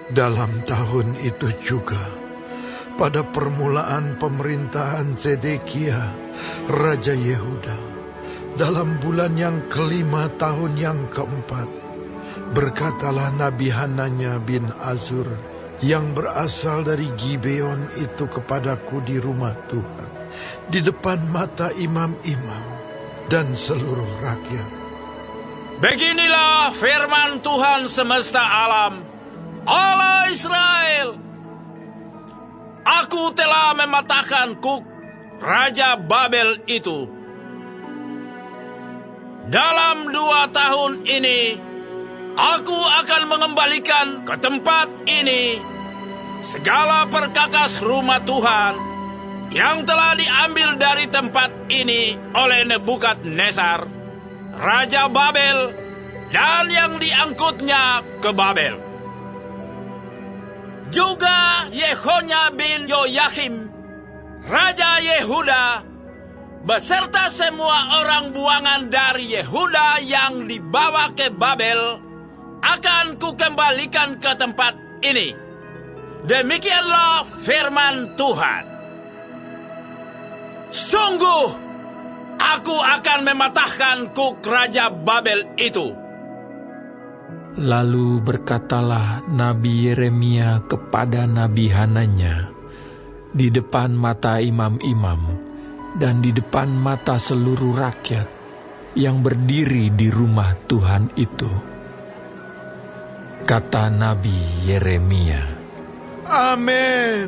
Dalam tahun itu juga, pada permulaan pemerintahan Zedekia, Raja Yehuda, dalam bulan yang kelima tahun yang keempat, berkatalah Nabi Hananya bin Azur yang berasal dari Gibeon itu kepadaku di rumah Tuhan, di depan mata imam-imam dan seluruh rakyat. Beginilah firman Tuhan semesta alam, Allah Israel. Aku telah mematahkan Kuk, Raja Babel itu. Dalam 2 tahun ini, aku akan mengembalikan ke tempat ini segala perkakas rumah Tuhan yang telah diambil dari tempat ini oleh Nebukadnezar, Raja Babel, dan yang diangkutnya ke Babel. Juga Yehonya bin Yoyakim, Raja Yehuda, beserta semua orang buangan dari Yehuda yang dibawa ke Babel, akan kukembalikan ke tempat ini. Demikianlah firman Tuhan. Sungguh, aku akan mematahkan Kuk Raja Babel itu. Lalu berkatalah Nabi Yeremia kepada Nabi Hananya di depan mata imam-imam dan di depan mata seluruh rakyat yang berdiri di rumah Tuhan itu. Kata Nabi Yeremia, Amin.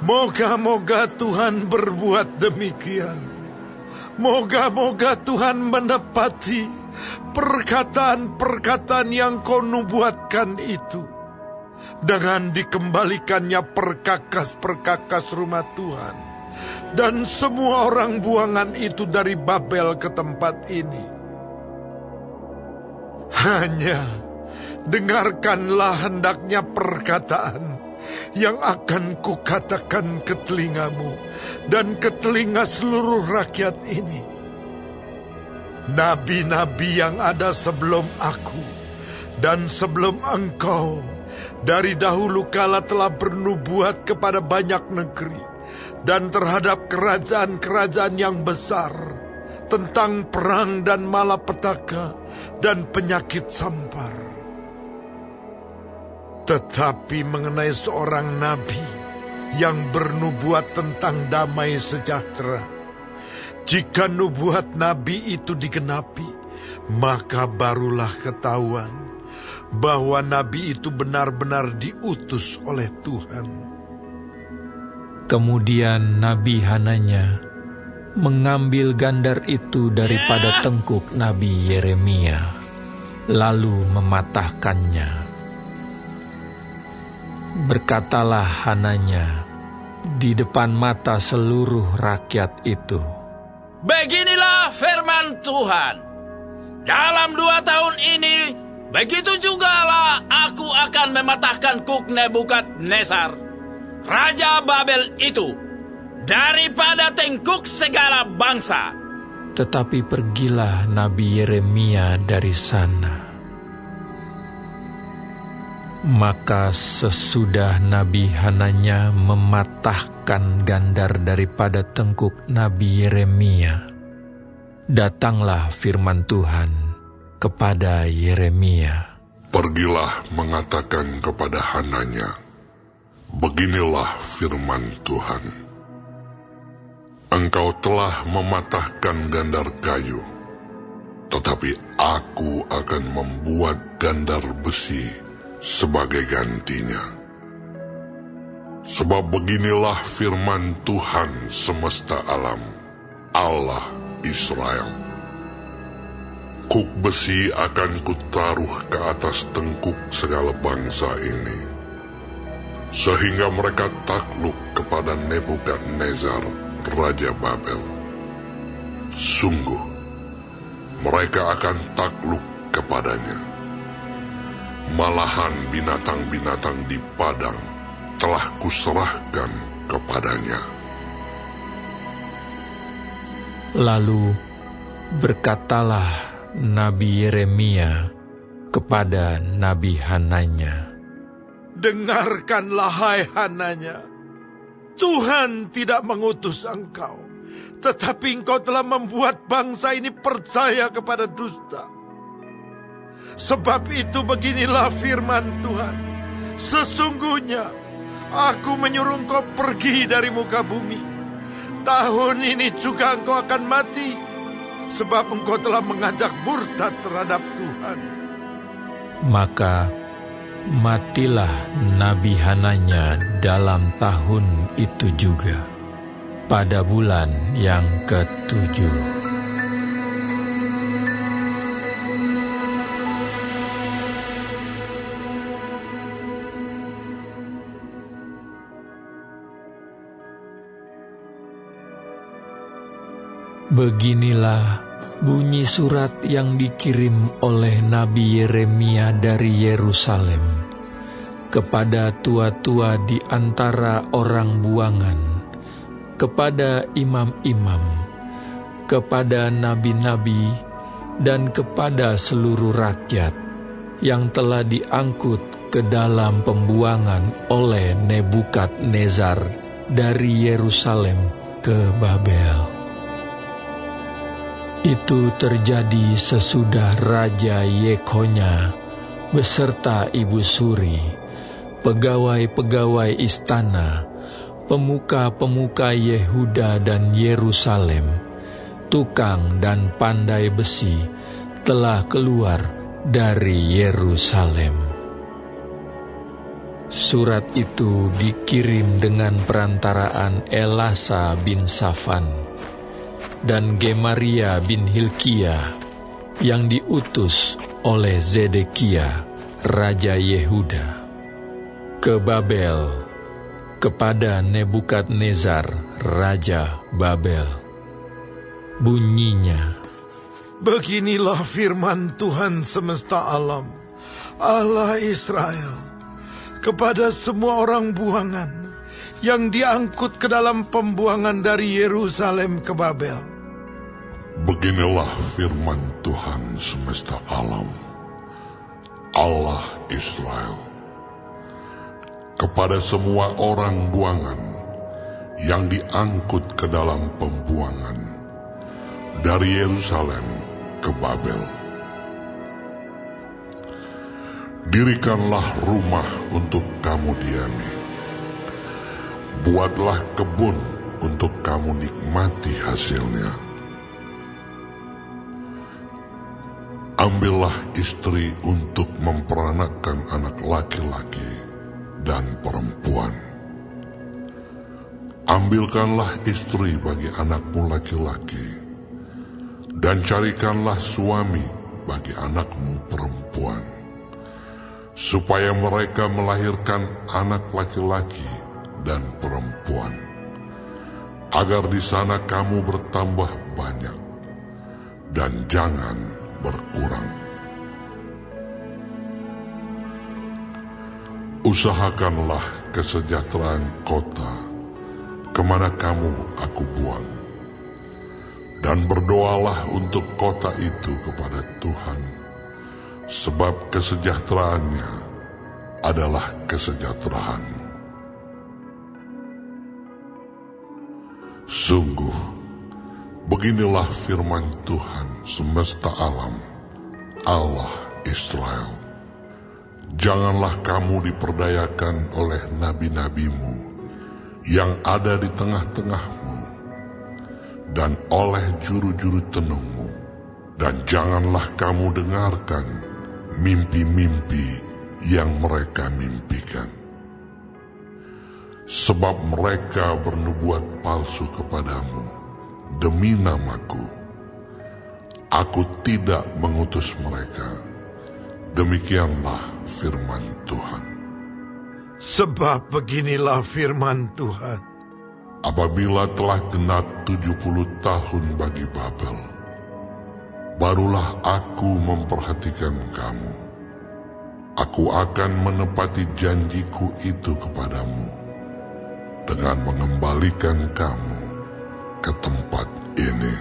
Moga-moga Tuhan berbuat demikian. Moga-moga Tuhan menepati perkataan-perkataan yang kau nubuatkan itu, dengan dikembalikannya perkakas-perkakas rumah Tuhan dan semua orang buangan itu dari Babel ke tempat ini. Hanya dengarkanlah hendaknya perkataan yang akan kukatakan ke telingamu dan ke telinga seluruh rakyat ini. Nabi-nabi yang ada sebelum aku dan sebelum engkau dari dahulu kala telah bernubuat kepada banyak negeri dan terhadap kerajaan-kerajaan yang besar tentang perang dan malapetaka dan penyakit sampar. Tetapi mengenai seorang nabi yang bernubuat tentang damai sejahtera, jika nubuat nabi itu digenapi, maka barulah ketahuan bahwa nabi itu benar-benar diutus oleh Tuhan. Kemudian Nabi Hananya mengambil gandar itu daripada tengkuk Nabi Yeremia, lalu mematahkannya. Berkatalah Hananya di depan mata seluruh rakyat itu, Beginilah firman Tuhan. Dalam 2 tahun ini, begitu jugalah aku akan mematahkan Kuk Nebukadnezar, Raja Babel itu, daripada tengkuk segala bangsa. tetapi pergilah Nabi Yeremia dari sana. Maka sesudah Nabi Hananya mematahkan gandar daripada tengkuk Nabi Yeremia, datanglah firman Tuhan kepada Yeremia. Pergilah mengatakan kepada Hananya, beginilah firman Tuhan. Engkau telah mematahkan gandar kayu, tetapi aku akan membuat gandar besi sebagai gantinya. Sebab beginilah firman Tuhan semesta alam, Allah Israel. Kuk besi akan kutaruh ke atas tengkuk segala bangsa ini, sehingga mereka takluk kepada Nebukadnezar, Raja Babel. Sungguh, mereka akan takluk kepadanya. Malahan binatang-binatang di padang telah kuserahkan kepadanya. Lalu berkatalah Nabi Yeremia kepada Nabi Hananya, Dengarkanlah hai Hananya. Tuhan tidak mengutus engkau, tetapi engkau telah membuat bangsa ini percaya kepada dusta. Sebab itu beginilah firman Tuhan. Sesungguhnya aku menyuruh engkau pergi dari muka bumi. Tahun ini juga engkau akan mati, sebab engkau telah mengajak murtad terhadap Tuhan. Maka matilah Nabi Hananya dalam tahun itu juga, pada bulan yang ke-7. Beginilah bunyi surat yang dikirim oleh Nabi Yeremia dari Yerusalem kepada tua-tua di antara orang buangan, kepada imam-imam, kepada nabi-nabi, dan kepada seluruh rakyat yang telah diangkut ke dalam pembuangan oleh Nebukadnezar dari Yerusalem ke Babel. Itu terjadi sesudah Raja Yekhonya beserta ibu suri, pegawai-pegawai istana, pemuka-pemuka Yehuda dan Yerusalem, tukang dan pandai besi telah keluar dari Yerusalem. Surat itu dikirim dengan perantaraan Elasa bin Safan dan Gemaria bin Hilkiah yang diutus oleh Zedekia, Raja Yehuda, ke Babel, kepada Nebukadnezar, Raja Babel. Bunyinya, beginilah firman Tuhan semesta alam, Allah Israel, kepada semua orang buangan yang diangkut ke dalam pembuangan dari Yerusalem ke Babel. Beginilah firman Tuhan semesta alam, Allah Israel, kepada semua orang buangan yang diangkut ke dalam pembuangan dari Yerusalem ke Babel. Dirikanlah rumah untuk kamu diami, buatlah kebun untuk kamu nikmati hasilnya. Ambillah istri untuk memperanakkan anak laki-laki dan perempuan. Ambilkanlah istri bagi anakmu laki-laki, dan carikanlah suami bagi anakmu perempuan, supaya mereka melahirkan anak laki-laki dan perempuan, agar di sana kamu bertambah banyak dan jangan berkurang. Usahakanlah kesejahteraan kota kemana kamu aku buang, dan berdoalah untuk kota itu kepada Tuhan, sebab kesejahteraannya adalah kesejahteraanmu. Sungguh, beginilah firman Tuhan semesta alam, Allah Israel. Janganlah kamu diperdayakan oleh nabi-nabimu yang ada di tengah-tengahmu, dan oleh juru-juru tenungmu, dan janganlah kamu dengarkan mimpi-mimpi yang mereka mimpikan. Sebab mereka bernubuat palsu kepadamu demi namaku. Aku tidak mengutus mereka. Demikianlah firman Tuhan. Sebab beginilah firman Tuhan. Apabila telah genap 70 tahun bagi Babel, barulah aku memperhatikan kamu. Aku akan menepati janjiku itu kepadamu, dengan mengembalikan kamu ke tempat ini.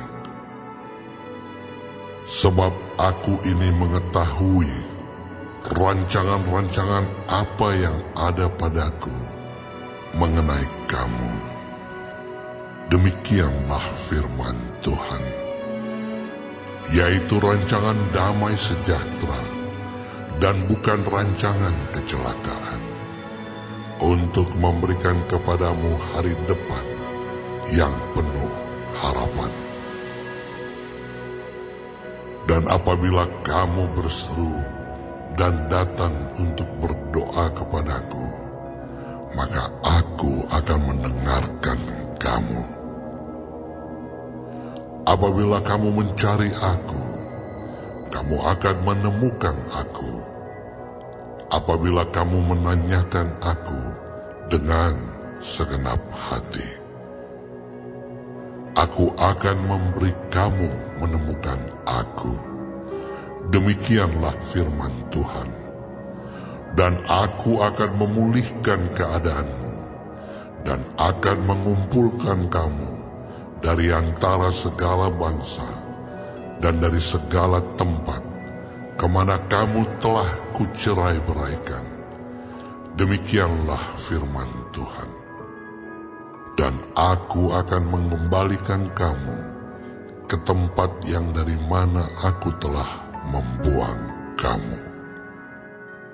Sebab aku ini mengetahui rancangan-rancangan apa yang ada padaku mengenai kamu. Demikianlah firman Tuhan, yaitu rancangan damai sejahtera dan bukan rancangan kecelakaan, untuk memberikan kepadamu hari depan yang penuh harapan. Dan apabila kamu berseru dan datang untuk berdoa kepadaku, maka aku akan mendengarkan kamu. Apabila kamu mencari aku, kamu akan menemukan aku. Apabila kamu menanyakan aku dengan segenap hati, aku akan memberi kamu menemukan aku. Demikianlah firman Tuhan. Dan aku akan memulihkan keadaanmu, dan akan mengumpulkan kamu dari antara segala bangsa dan dari segala tempat kemana kamu telah kucerai-beraikan. Demikianlah firman Tuhan. Dan aku akan mengembalikan kamu ke tempat yang dari mana aku telah membuang kamu.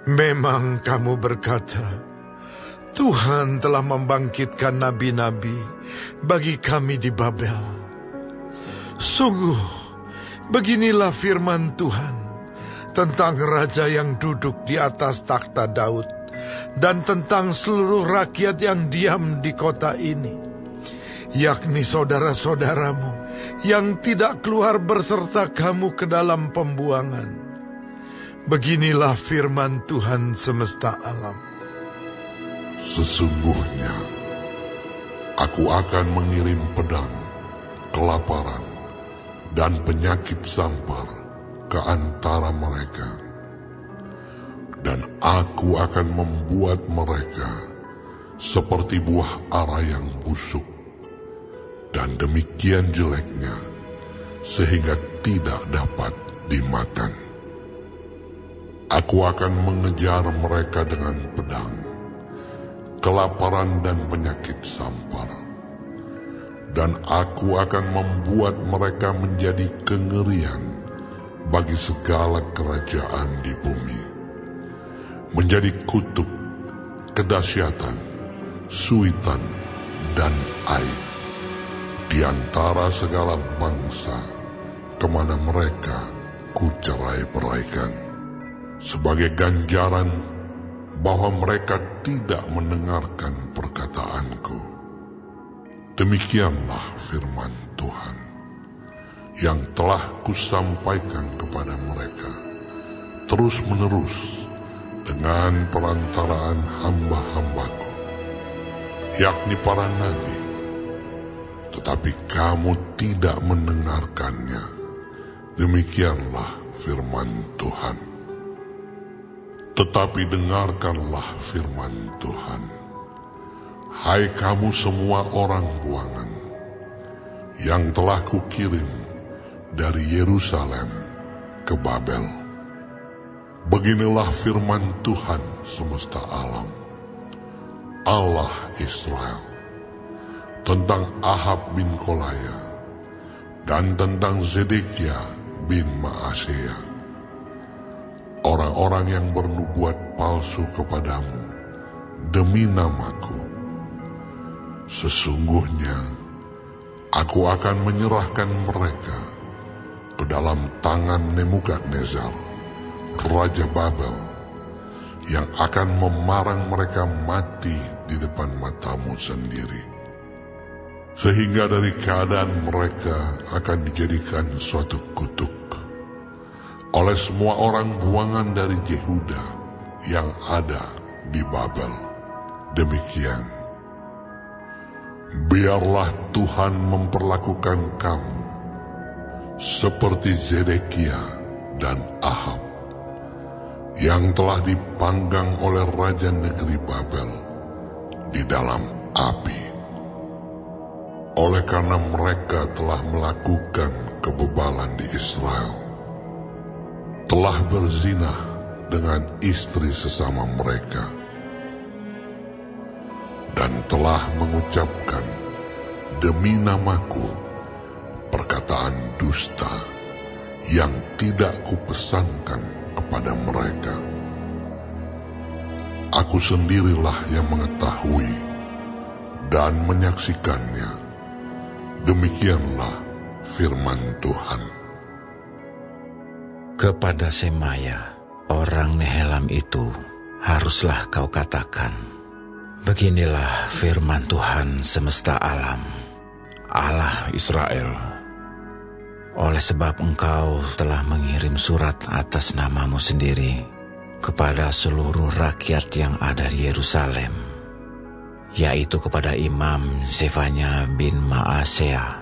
Memang kamu berkata, Tuhan telah membangkitkan nabi-nabi bagi kami di Babel. Sungguh, beginilah firman Tuhan tentang raja yang duduk di atas takhta Daud, dan tentang seluruh rakyat yang diam di kota ini, yakni saudara-saudaramu yang tidak keluar berserta kamu ke dalam pembuangan. Beginilah firman Tuhan semesta alam. Sesungguhnya, aku akan mengirim pedang, kelaparan, dan penyakit sampar ke antara mereka. Dan aku akan membuat mereka seperti buah ara yang busuk, dan demikian jeleknya, sehingga tidak dapat dimakan. Aku akan mengejar mereka dengan pedang, kelaparan dan penyakit sampar. Dan aku akan membuat mereka menjadi kengerian bagi segala kerajaan di bumi, menjadi kutuk, kedahsyatan, suitan, dan aib di antara segala bangsa kemana mereka kucerai-beraikan, sebagai ganjaran bahwa mereka tidak mendengarkan perkataanku. Demikianlah firman Tuhan yang telah kusampaikan kepada mereka terus-menerus dengan perantaraan hamba-hambaku, yakni para nabi, tetapi kamu tidak mendengarkannya. Demikianlah firman Tuhan. Tetapi dengarkanlah firman Tuhan, hai kamu semua orang buangan, yang telah kukirim dari Yerusalem ke Babel. Beginilah firman Tuhan semesta alam, Allah Israel, tentang Ahab bin Kolaya dan tentang Zedekia bin Maaseya, orang-orang yang bernubuat palsu kepadamu demi namaku. Sesungguhnya aku akan menyerahkan mereka ke dalam tangan Nebukadnezar, raja Babel, yang akan memarang mereka mati di depan matamu sendiri, sehingga dari keadaan mereka akan dijadikan suatu kutuk oleh semua orang buangan dari Yehuda yang ada di Babel. Demikian, biarlah Tuhan memperlakukan kamu seperti Zedekia dan Ahab, yang telah dipanggang oleh raja negeri Babel di dalam api, oleh karena mereka telah melakukan kebebalan di Israel, telah berzinah dengan istri sesama mereka, dan telah mengucapkan demi namaku perkataan dusta yang tidak kupesankan kepada mereka. Aku sendirilah yang mengetahui dan menyaksikannya. Demikianlah firman Tuhan. Kepada Semaya, orang Nehelam itu, haruslah kau katakan, beginilah firman Tuhan semesta alam, Allah Israel. Oleh sebab engkau telah mengirim surat atas namamu sendiri kepada seluruh rakyat yang ada di Yerusalem, yaitu kepada Imam Zefanya bin Maasea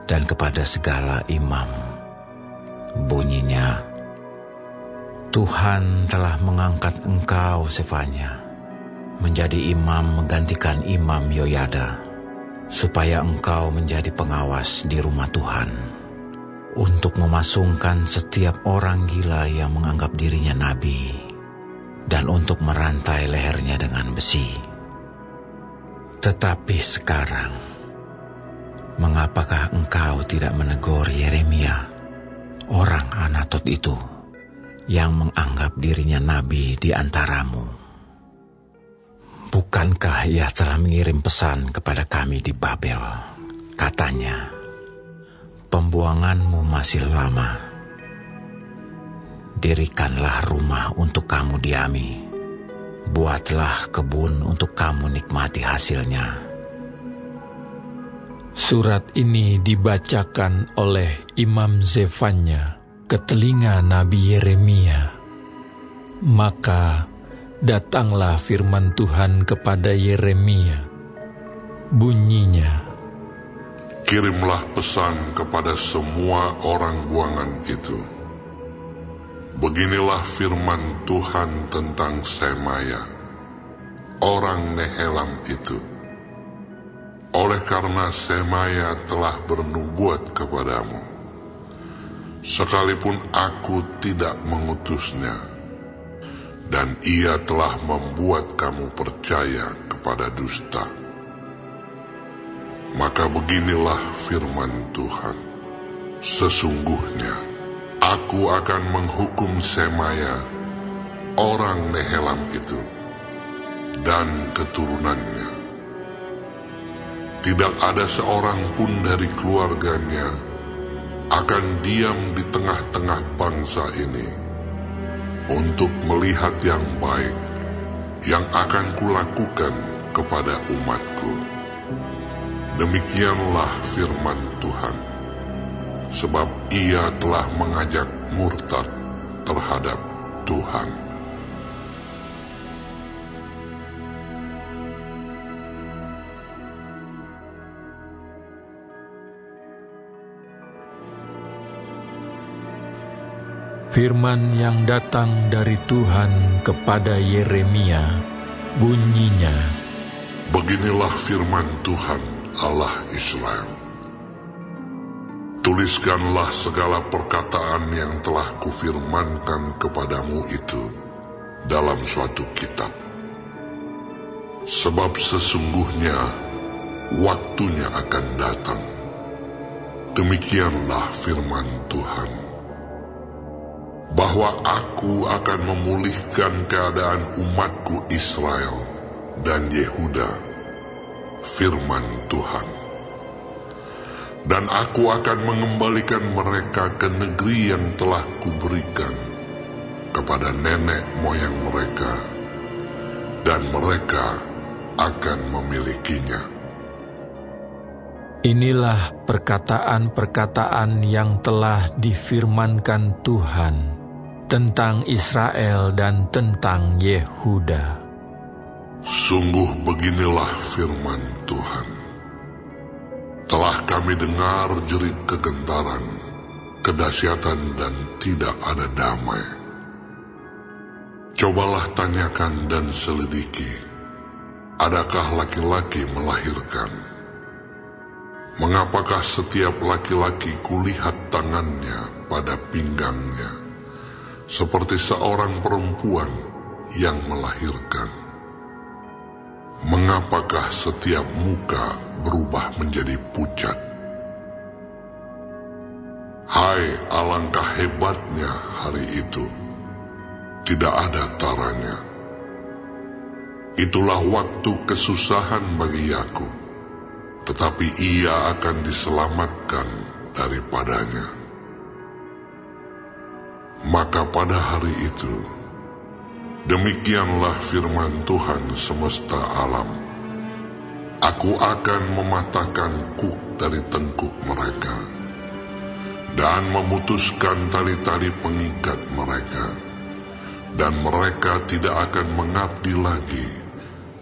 dan kepada segala imam. Bunyinya, Tuhan telah mengangkat engkau, Zefanya, menjadi imam menggantikan Imam Yoyada, supaya engkau menjadi pengawas di rumah Tuhan, untuk memasungkan setiap orang gila yang menganggap dirinya nabi, dan untuk merantai lehernya dengan besi. Tetapi sekarang, mengapakah engkau tidak menegur Yeremia, orang Anatot itu, yang menganggap dirinya nabi di antaramu? Bukankah ia telah mengirim pesan kepada kami di Babel? Katanya, pembuanganmu masih lama. Dirikanlah rumah untuk kamu diami. Buatlah kebun untuk kamu nikmati hasilnya. Surat ini dibacakan oleh Imam Zefanya ke telinga Nabi Yeremia. Maka datanglah firman Tuhan kepada Yeremia. Bunyinya, Kirimlah pesan kepada semua orang buangan itu. Beginilah firman Tuhan tentang Semaya, orang Nehelam itu. Oleh karena Semaya telah bernubuat kepadamu, sekalipun aku tidak mengutusnya, dan ia telah membuat kamu percaya kepada dusta. Maka beginilah firman Tuhan, sesungguhnya aku akan menghukum Semaya, orang Nehelam itu, dan keturunannya. Tidak ada seorang pun dari keluarganya akan diam di tengah-tengah bangsa ini untuk melihat yang baik yang akan kulakukan kepada umatku. Demikianlah firman Tuhan, sebab ia telah mengajak murtad terhadap Tuhan. firman yang datang dari Tuhan kepada Yeremia, bunyinya, Beginilah firman Tuhan Allah Israel. Tuliskanlah segala perkataan yang telah kufirmankan kepadamu itu dalam suatu kitab. Sebab sesungguhnya waktunya akan datang. Demikianlah firman Tuhan, bahwa aku akan memulihkan keadaan umatku Israel dan Yehuda, firman Tuhan. Dan aku akan mengembalikan mereka ke negeri yang telah kuberikan kepada nenek moyang mereka, dan mereka akan memilikinya. Inilah perkataan-perkataan yang telah difirmankan Tuhan tentang Israel dan tentang Yehuda. Sungguh beginilah firman Tuhan. Telah kami dengar jerit kegentaran, kedahsyatan dan tidak ada damai. Cobalah tanyakan dan selidiki, adakah laki-laki melahirkan? Mengapakah setiap laki-laki kulihat tangannya pada pinggangnya, seperti seorang perempuan yang melahirkan. Mengapakah setiap muka berubah menjadi pucat? Hai, alangkah hebatnya hari itu, tidak ada taranya. Itulah waktu kesusahan bagi Yakub, tetapi ia akan diselamatkan daripadanya. Maka pada hari itu, demikianlah firman Tuhan semesta alam. Aku akan mematahkan kuk dari tengkuk mereka, dan memutuskan tali-tali pengikat mereka, dan mereka tidak akan mengabdi lagi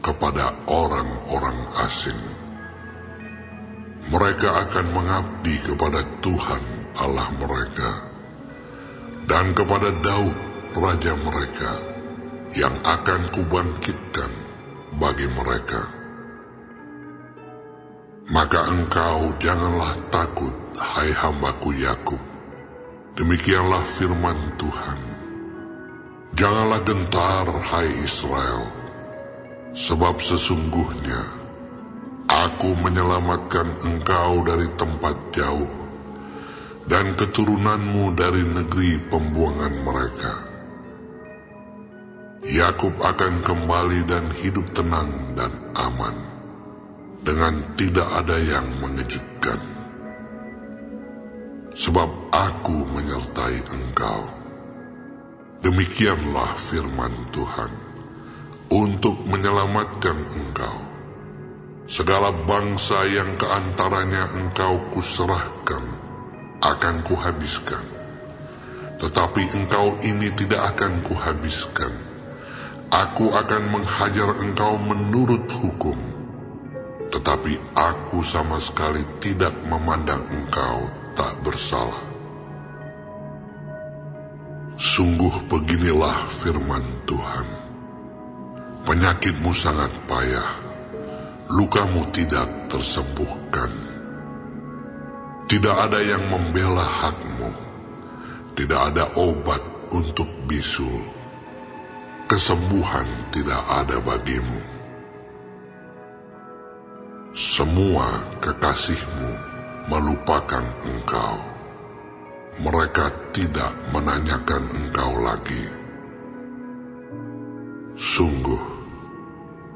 kepada orang-orang asing. Mereka akan mengabdi kepada Tuhan Allah mereka, dan kepada Daud raja mereka, yang akan kubangkitkan bagi mereka. Maka engkau janganlah takut, hai hambaku Yakub. Demikianlah firman Tuhan. Janganlah gentar, hai Israel, sebab sesungguhnya aku menyelamatkan engkau dari tempat jauh, dan keturunanmu dari negeri pembuangan mereka. Yakub akan kembali dan hidup tenang dan aman, dengan tidak ada yang mengejutkan. Sebab aku menyertai engkau. Demikianlah firman Tuhan, untuk menyelamatkan engkau. Segala bangsa yang keantaranya engkau kuserahkan, akan kuhabiskan. Tetapi engkau ini tidak akan kuhabiskan. Aku akan menghajar engkau menurut hukum. Tetapi aku sama sekali tidak memandang engkau tak bersalah. Sungguh beginilah firman Tuhan. Penyakitmu sangat payah, lukamu tidak tersembuhkan. Tidak ada yang membela hakmu, tidak ada obat untuk bisul. Kesembuhan tidak ada bagimu. Semua kekasihmu melupakan engkau. Mereka tidak menanyakan engkau lagi. Sungguh,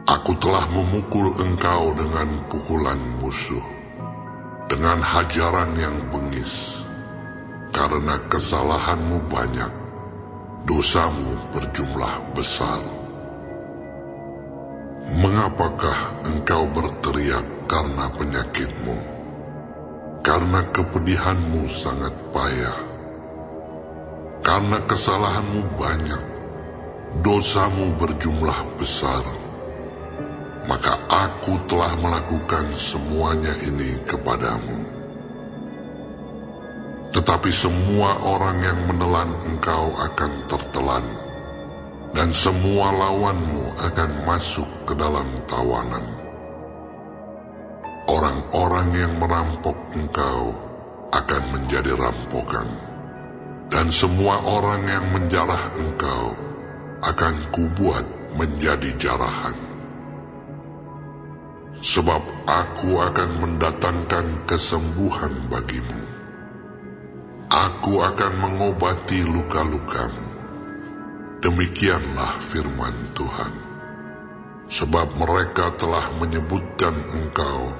aku telah memukul engkau dengan pukulan musuh, dengan hajaran yang bengis, karena kesalahanmu banyak, dosamu berjumlah besar. Mengapakah engkau berteriak karena penyakitmu? Karena kepedihanmu sangat payah. Karena kesalahanmu banyak, dosamu berjumlah besar. Maka aku telah melakukan semuanya ini kepadamu. Tetapi semua orang yang menelan engkau akan tertelan, dan semua lawanmu akan masuk ke dalam tawanan. Orang-orang yang merampok engkau akan menjadi rampokan, dan semua orang yang menjarah engkau akan kubuat menjadi jarahan. Sebab aku akan mendatangkan kesembuhan bagimu. Aku akan mengobati luka-lukamu. Demikianlah firman Tuhan. Sebab mereka telah menyebutkan engkau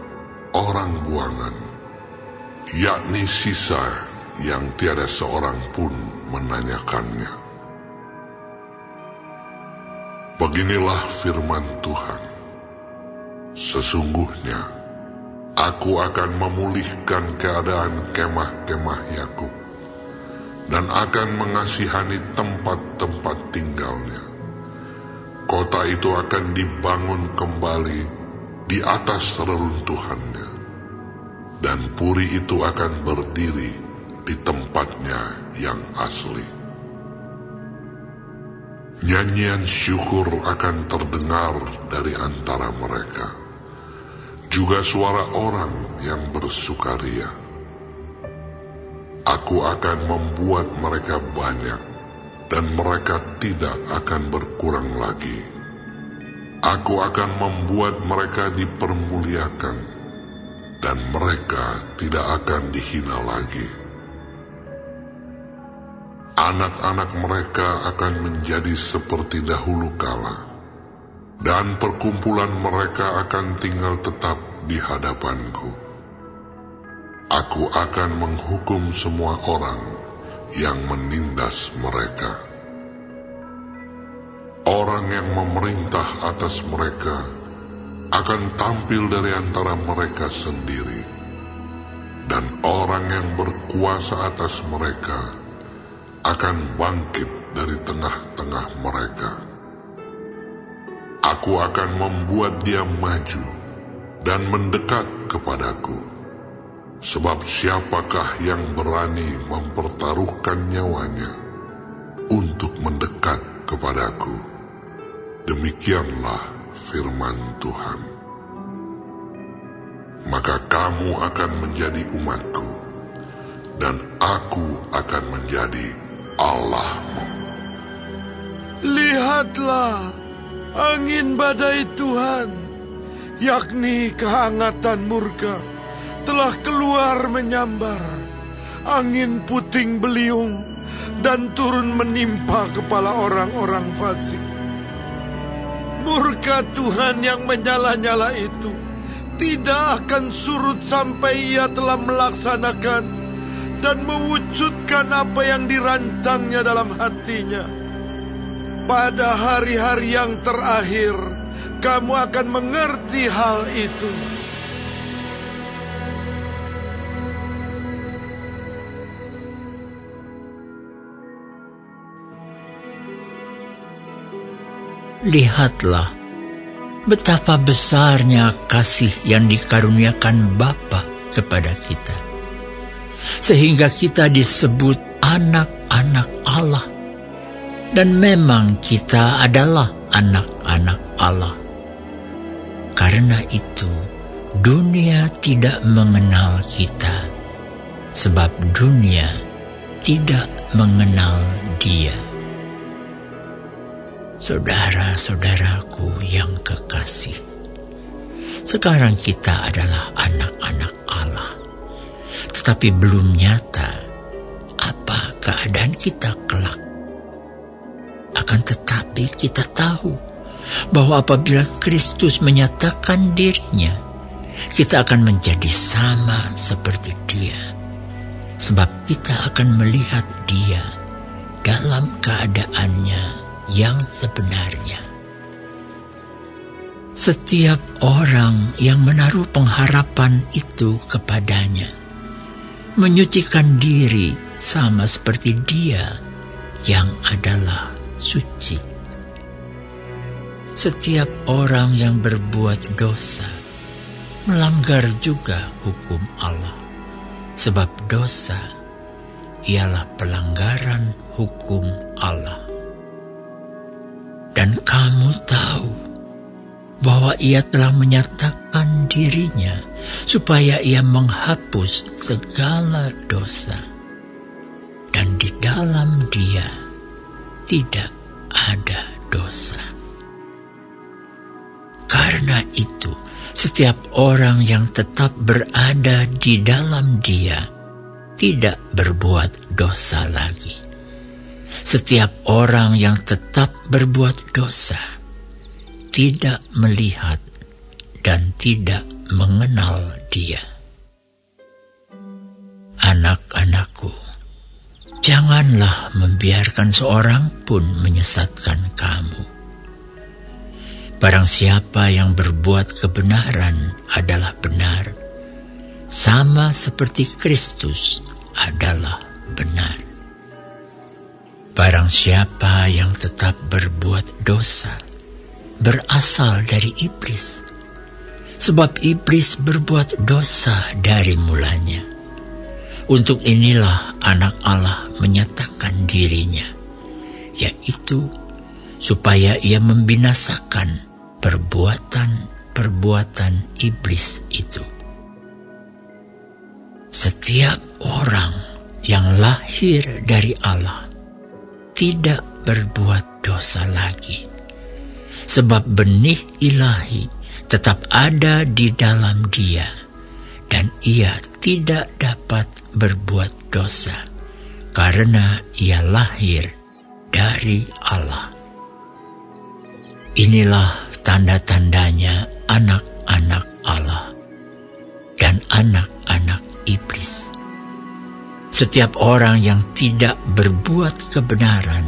orang buangan, yakni sisa yang tiada seorang pun menanyakannya. Beginilah firman Tuhan. Sesungguhnya aku akan memulihkan keadaan kemah-kemah Yakub, dan akan mengasihani tempat-tempat tinggalnya. Kota itu akan dibangun kembali di atas reruntuhannya, dan puri itu akan berdiri di tempatnya yang asli. Nyanyian syukur akan terdengar dari antara mereka, juga suara orang yang bersukaria. Aku akan membuat mereka banyak, dan mereka tidak akan berkurang lagi. Aku akan membuat mereka dipermuliakan, dan mereka tidak akan dihina lagi. Anak-anak mereka akan menjadi seperti dahulu kala, dan perkumpulan mereka akan tinggal tetap di hadapanku. Aku akan menghukum semua orang yang menindas mereka. Orang yang memerintah atas mereka akan tampil dari antara mereka sendiri, dan orang yang berkuasa atas mereka akan bangkit dari tengah-tengah mereka. Aku akan membuat dia maju dan mendekat kepadaku, sebab siapakah yang berani mempertaruhkan nyawanya untuk mendekat kepadaku? Demikianlah firman Tuhan. Maka kamu akan menjadi umatku, dan aku akan menjadi Allahmu. Lihatlah, angin badai Tuhan, yakni kehangatan murka, telah keluar menyambar. Angin puting beliung dan turun menimpa kepala orang-orang fasik. Murka Tuhan yang menyala-nyala itu tidak akan surut sampai Ia telah melaksanakan dan mewujudkan apa yang dirancangnya dalam hatinya. Pada hari-hari yang terakhir, kamu akan mengerti hal itu. Lihatlah betapa besarnya kasih yang dikaruniakan Bapa kepada kita, sehingga kita disebut anak-anak Allah. Dan memang kita adalah anak-anak Allah. Karena itu, dunia tidak mengenal kita, sebab dunia tidak mengenal Dia. Saudara-saudaraku yang kekasih, sekarang kita adalah anak-anak Allah, tetapi belum nyata apa keadaan kita kelak. Akan tetapi kita tahu bahwa apabila Kristus menyatakan dirinya, kita akan menjadi sama seperti Dia, sebab kita akan melihat Dia dalam keadaannya yang sebenarnya. Setiap orang yang menaruh pengharapan itu kepadanya menyucikan diri sama seperti Dia yang adalah suci. Setiap orang yang berbuat dosa melanggar juga hukum Allah, sebab dosa ialah pelanggaran hukum Allah. Dan kamu tahu bahwa Ia telah menyatakan dirinya supaya Ia menghapus segala dosa. Dan di dalam Dia tidak ada dosa. Karena itu, setiap orang yang tetap berada di dalam Dia tidak berbuat dosa lagi. Setiap orang yang tetap berbuat dosa tidak melihat dan tidak mengenal Dia. Anak-anakku, janganlah membiarkan seorang pun menyesatkan kamu. Barang siapa yang berbuat kebenaran adalah benar, sama seperti Kristus adalah benar. Barang siapa yang tetap berbuat dosa berasal dari iblis, sebab iblis berbuat dosa dari mulanya. Untuk inilah anak Allah menyatakan dirinya, yaitu supaya Ia membinasakan perbuatan-perbuatan iblis itu. Setiap orang yang lahir dari Allah tidak berbuat dosa lagi. Sebab benih ilahi tetap ada di dalam dia, dan ia tidak dapat berbuat dosa, karena ia lahir dari Allah. Inilah tanda-tandanya anak-anak Allah dan anak-anak iblis. Setiap orang yang tidak berbuat kebenaran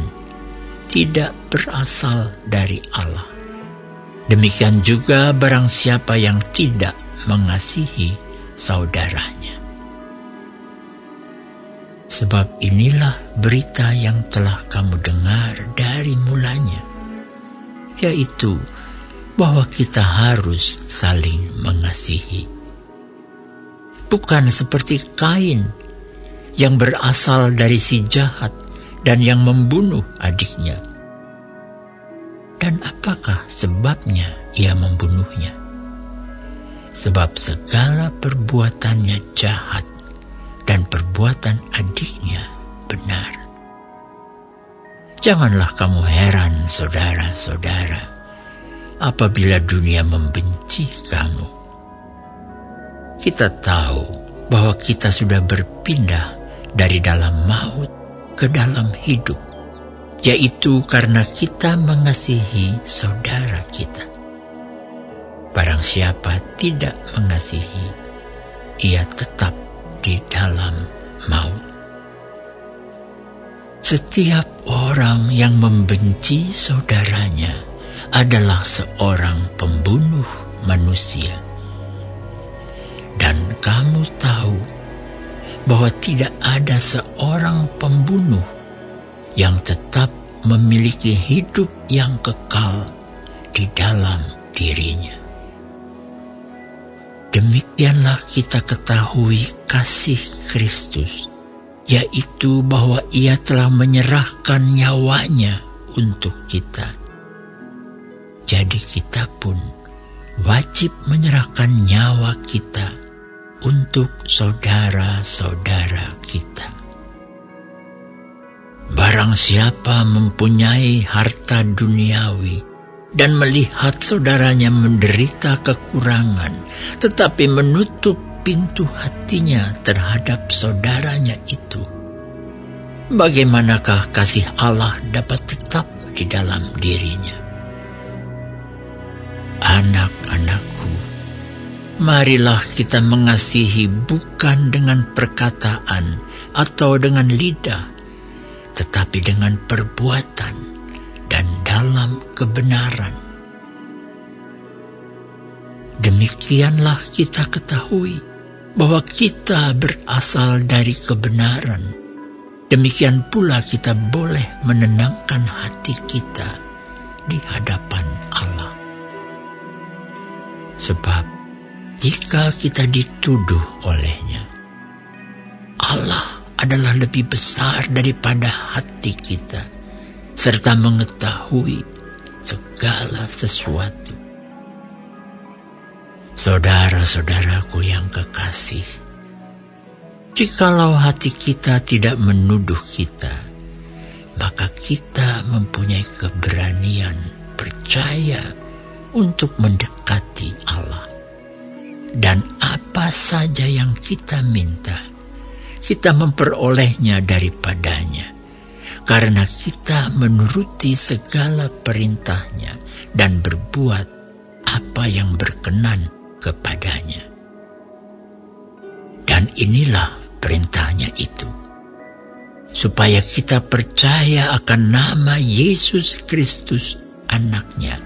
tidak berasal dari Allah. Demikian juga barang siapa yang tidak mengasihi saudaranya. Sebab inilah berita yang telah kamu dengar dari mulanya, yaitu bahwa kita harus saling mengasihi. Bukan seperti Kain yang berasal dari si jahat dan yang membunuh adiknya. Dan apakah sebabnya ia membunuhnya? Sebab segala perbuatannya jahat dan perbuatan adiknya benar. Janganlah kamu heran, saudara-saudara, apabila dunia membenci kamu. Kita tahu bahwa kita sudah berpindah dari dalam maut ke dalam hidup, yaitu karena kita mengasihi saudara kita. Barang siapa tidak mengasihi, ia tetap di dalam maut. Setiap orang yang membenci saudaranya adalah seorang pembunuh manusia. Dan kamu tahu bahwa tidak ada seorang pembunuh yang tetap memiliki hidup yang kekal di dalam dirinya. Demikianlah kita ketahui kasih Kristus, yaitu bahwa Ia telah menyerahkan nyawanya untuk kita. Jadi kita pun wajib menyerahkan nyawa kita untuk saudara-saudara kita. Barang siapa mempunyai harta duniawi dan melihat saudaranya menderita kekurangan, tetapi menutup pintu hatinya terhadap saudaranya itu, bagaimanakah kasih Allah dapat tetap di dalam dirinya? Anak-anakku, marilah kita mengasihi bukan dengan perkataan atau dengan lidah, tetapi dengan perbuatan dan dalam kebenaran. Demikianlah kita ketahui bahwa kita berasal dari kebenaran. Demikian pula kita boleh menenangkan hati kita di hadapan Allah. Sebab jika kita dituduh olehnya, Allah adalah lebih besar daripada hati kita, serta mengetahui segala sesuatu. Saudara-saudaraku yang kekasih, jikalau hati kita tidak menuduh kita, maka kita mempunyai keberanian percaya untuk mendekati Allah. Dan apa saja yang kita minta, kita memperolehnya daripadanya, karena kita menuruti segala perintahnya dan berbuat apa yang berkenan kepadanya. Dan inilah perintahnya itu, supaya kita percaya akan nama Yesus Kristus anaknya,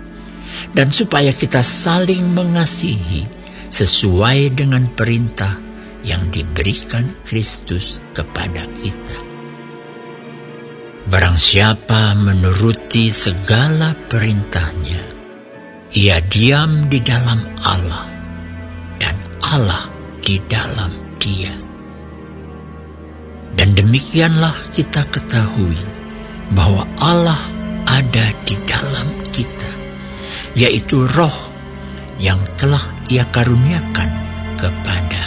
dan supaya kita saling mengasihi sesuai dengan perintah yang diberikan Kristus kepada kita. Barang siapa menuruti segala perintahnya, ia diam di dalam Allah, dan Allah di dalam dia. Dan demikianlah kita ketahui bahwa Allah ada di dalam kita, yaitu Roh yang telah Ia karuniakan kepada